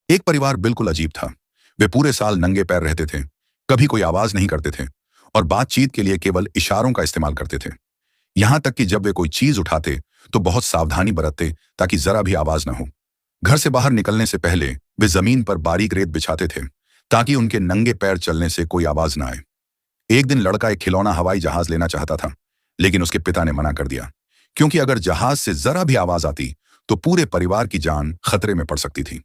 एक परिवार बिल्कुल अजीब था। वे पूरे साल नंगे पैर रहते थे, कभी कोई आवाज नहीं करते थे और बातचीत के लिए केवल इशारों का इस्तेमाल करते थे। यहां तक कि जब वे कोई चीज उठाते तो बहुत सावधानी बरतते ताकि जरा भी आवाज न हो। घर से बाहर निकलने से पहले वे जमीन पर बारीक रेत बिछाते थे ताकि उनके नंगे पैर चलने से कोई आवाज न आए। एक दिन लड़का एक खिलौना हवाई जहाज लेना चाहता था, लेकिन उसके पिता ने मना कर दिया, क्योंकि अगर जहाज से जरा भी आवाज आती तो पूरे परिवार की जान खतरे में पड़ सकती थी।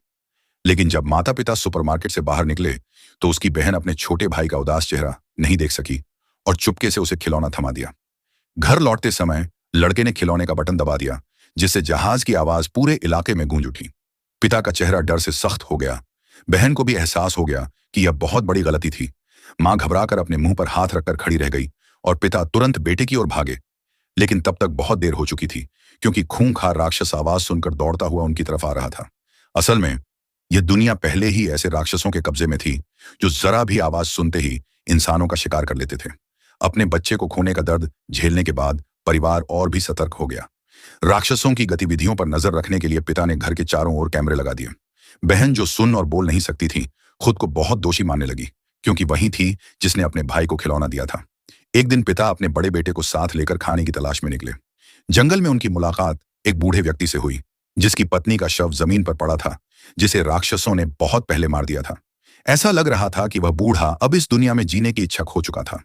लेकिन जब माता पिता सुपरमार्केट से बाहर निकले तो उसकी बहन अपने छोटे भाई का उदास चेहरा नहीं देख सकी और चुपके से उसे खिलौना थमा दिया। घर लौटते समय लड़के ने खिलौने का बटन दबा दिया, जिससे जहाज की आवाज पूरे इलाके में गूंज उठी। पिता का चेहरा डर से सख्त हो गया। बहन को भी एहसास हो गया कि यह बहुत बड़ी गलती थी। मां घबराकर अपने मुंह पर हाथ रखकर खड़ी रह गई और पिता तुरंत बेटे की ओर भागे। लेकिन तब तक बहुत देर हो चुकी थी, क्योंकि खूंखार राक्षस आवाज सुनकर दौड़ता हुआ उनकी तरफ आ रहा था। असल में यह दुनिया पहले ही ऐसे राक्षसों के कब्जे में थी जो जरा भी आवाज सुनते ही इंसानों का शिकार कर लेते थे। अपने बच्चे को खोने का दर्द झेलने के बाद परिवार और भी सतर्क हो गया। राक्षसों की गतिविधियों पर नजर रखने के लिए पिता ने घर के चारों ओर कैमरे लगा दिए। बहन, जो सुन और बोल नहीं सकती थी, खुद को बहुत दोषी मानने लगी, क्योंकि वही थी जिसने अपने भाई को खिलौना दिया था। एक दिन पिता अपने बड़े बेटे को साथ लेकर खाने की तलाश में निकले। जंगल में उनकी मुलाकात एक बूढ़े व्यक्ति से हुई, जिसकी पत्नी का शव जमीन पर पड़ा था, जिसे राक्षसों ने बहुत पहले मार दिया था। ऐसा लग रहा था कि वह बूढ़ा अब इस दुनिया में जीने की इच्छा खो चुका था।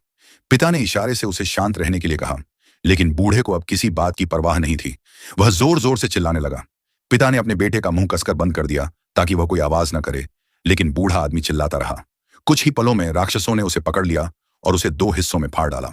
पिता ने इशारे से उसे शांत रहने के लिए कहा, लेकिन बूढ़े को अब किसी बात की परवाह नहीं थी। वह जोर जोर से चिल्लाने लगा। पिता ने अपने बेटे का मुंह कसकर बंद कर दिया ताकि वह कोई आवाज न करे, लेकिन बूढ़ा आदमी चिल्लाता रहा। कुछ ही पलों में राक्षसों ने उसे पकड़ लिया और उसे दो हिस्सों में फाड़ डाला।